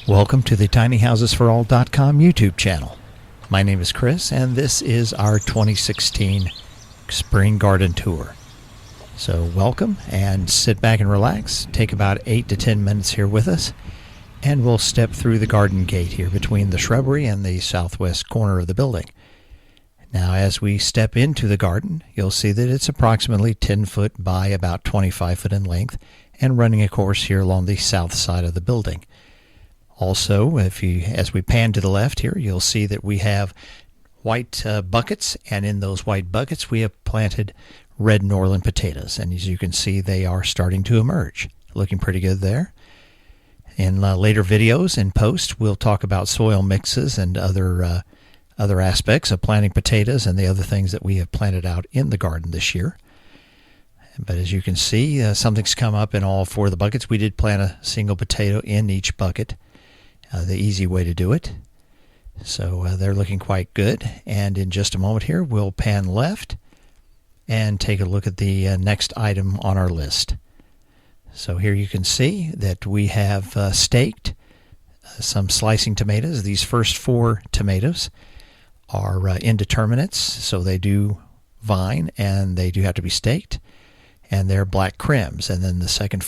Welcome to the tinyhousesforall.com YouTube channel. My name is Chris, and this is our 2016 Spring Garden Tour. So welcome, and sit back and relax. Take about 8 to 10 minutes here with us, and we'll step through the garden gate here between the shrubbery and the southwest corner of the building. Now, as we step into the garden, you'll see that it's approximately 10 foot by about 25 foot in length, and running a course here along the south side of the building. Also, as we pan to the left here, you'll see that we have white buckets, and in those white buckets we have planted red Norland potatoes, and as you can see, they are starting to emerge. Looking pretty good there. In later videos and posts, we'll talk about soil mixes and other aspects of planting potatoes and the other things that we have planted out in the garden this year. But as you can see, something's come up in all 4 of the buckets. We did plant a single potato in each bucket. The easy way to do it. So they're looking quite good. And in just a moment here, we'll pan left and take a look at the next item on our list. So here you can see that we have staked some slicing tomatoes. These first 4 tomatoes are indeterminates, so they do vine and they do have to be staked. And they're black crims. And then the second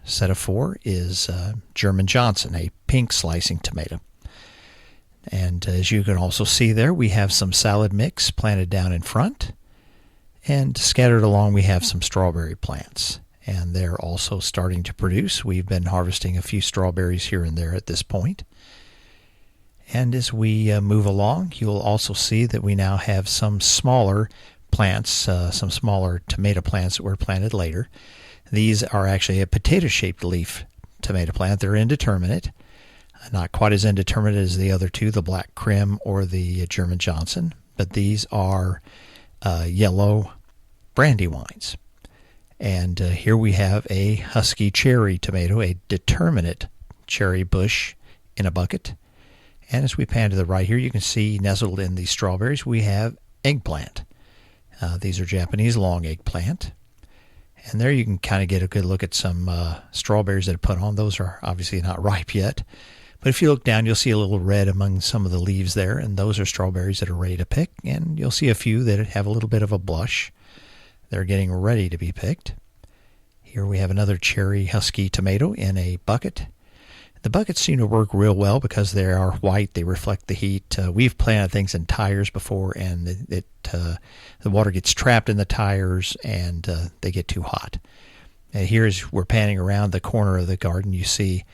set of 4 is German Johnson, a pink slicing tomato. And as you can also see there, we have some salad mix planted down in front. And scattered along, we have some strawberry plants. And they're also starting to produce. We've been harvesting a few strawberries here and there at this point. And as we move along, you'll also see that we now have some smaller plants, some smaller tomato plants that were planted later. These are actually a potato-shaped leaf tomato plant. They're indeterminate, not quite as indeterminate as the other 2, the black crim or the German Johnson, but these are yellow brandywines. And here we have a husky cherry tomato, a determinate cherry bush in a bucket. And as we pan to the right here, you can see nestled in the strawberries, we have eggplant. These are Japanese long eggplant. And there you can kind of get a good look at some strawberries that are put on. Those are obviously not ripe yet. But if you look down, you'll see a little red among some of the leaves there, and those are strawberries that are ready to pick. And you'll see a few that have a little bit of a blush. They're getting ready to be picked. Here we have another cherry husky tomato in a bucket. The buckets seem to work real well because they are white. They reflect the heat. We've planted things in tires before, and the water gets trapped in the tires, and they get too hot. And here, as we're panning around the corner of the garden, you see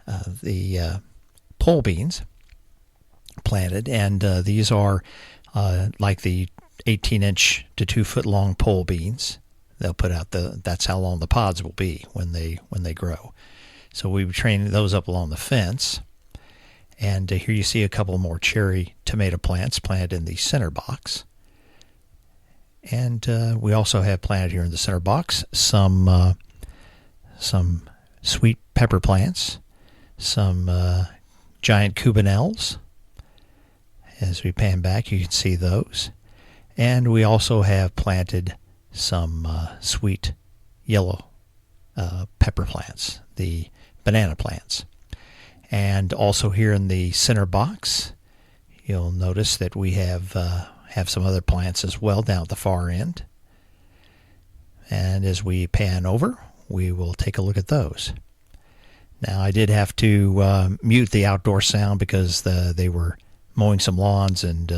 the pole beans planted, and these are like the 18-inch to 2-foot-long pole beans. They'll put out that's how long the pods will be when they grow. So we were training those up along the fence. And here you see a couple more cherry tomato plants planted in the center box. And we also have planted here in the center box some sweet pepper plants, some giant cubanelles. As we pan back, you can see those. And we also have planted some sweet yellow pepper plants, the banana plants. And also here in the center box, you'll notice that we have some other plants as well down at the far end. And as we pan over, we will take a look at those. Now, I did have to mute the outdoor sound because they were mowing some lawns and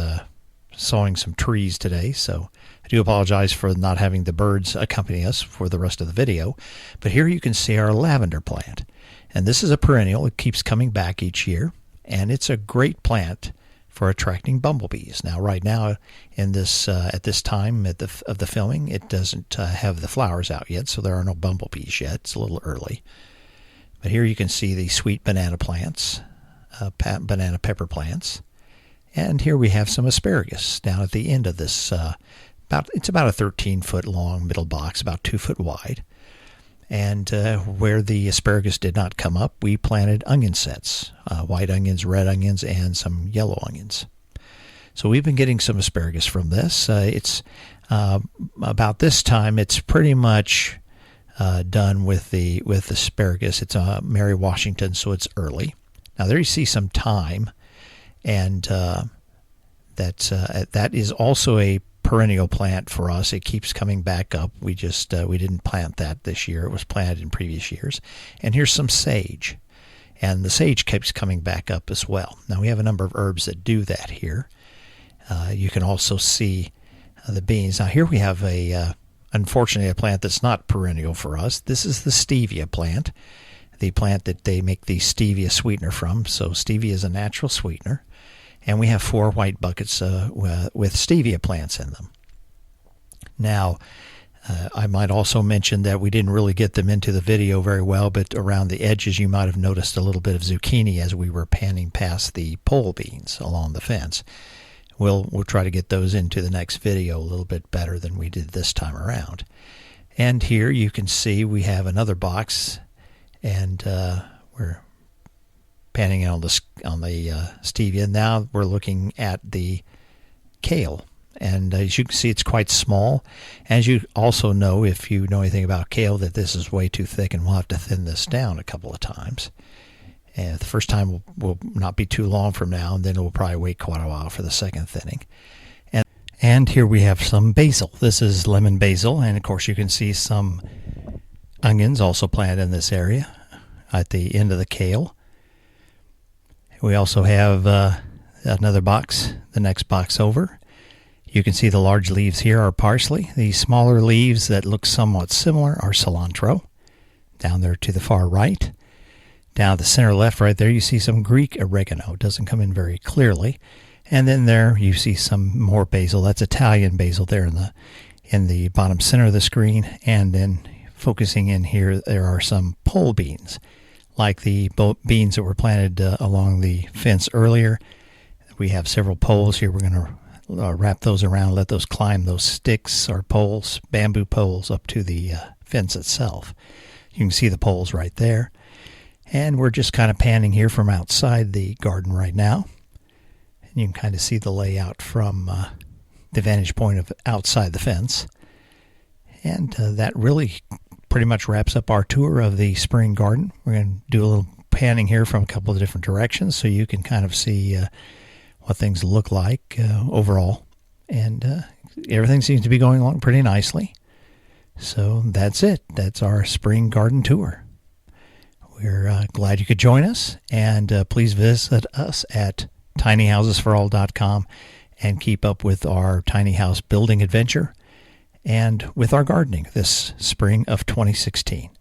sawing some trees today, so I do apologize for not having the birds accompany us for the rest of the video. But here you can see our lavender plant. And this is a perennial. It keeps coming back each year, and it's a great plant for attracting bumblebees. Now, right now, in this at this time of the filming, it doesn't have the flowers out yet, so there are no bumblebees yet. It's a little early. But here you can see the sweet banana plants, banana pepper plants. And here we have some asparagus down at the end of this. It's about a 13-foot long middle box, about 2 foot wide. And where the asparagus did not come up, we planted onion sets, white onions, red onions, and some yellow onions. So we've been getting some asparagus from this. It's about this time, it's pretty much done with the asparagus. It's Mary Washington, so it's early. Now there you see some thyme, and that is also a perennial plant for us. It keeps coming back up. We didn't plant that this year. It was planted in previous years. And here's some sage, and the sage keeps coming back up as well. Now we have a number of herbs that do that here. You can also see the beans. Now here we have unfortunately a plant that's not perennial for us. This is the stevia plant, the plant that they make the stevia sweetener from. So stevia is a natural sweetener. And we have 4 white buckets with stevia plants in them. Now, I might also mention that we didn't really get them into the video very well, but around the edges you might have noticed a little bit of zucchini as we were panning past the pole beans along the fence. We'll try to get those into the next video a little bit better than we did this time around. And here you can see we have another box, and we're panning on the stevia. Now we're looking at the kale, and as you can see, it's quite small. As you also know, if you know anything about kale, that this is way too thick, and we'll have to thin this down a couple of times. And the first time will not be too long from now, and then we'll probably wait quite a while for the second thinning. And here we have some basil. This is lemon basil, and of course you can see some onions also planted in this area at the end of the kale. We also have another box, the next box over. You can see the large leaves here are parsley. The smaller leaves that look somewhat similar are cilantro. Down there to the far right. Down the center left right there you see some Greek oregano. It doesn't come in very clearly. And then there you see some more basil. That's Italian basil there in the bottom center of the screen. And then focusing in here, there are some pole beans, like the beans that were planted along the fence earlier. We have several poles here. We're going to wrap those around, let those climb those sticks or poles, bamboo poles, up to the fence itself. You can see the poles right there. And we're just kind of panning here from outside the garden right now. And you can kind of see the layout from the vantage point of outside the fence. And that really pretty much wraps up our tour of the spring garden. We're going to do a little panning here from a couple of different directions so you can kind of see what things look like overall. And everything seems to be going along pretty nicely. So that's it. That's our spring garden tour. We're glad you could join us, and please visit us at tinyhousesforall.com and keep up with our tiny house building adventure and with our gardening this spring of 2016.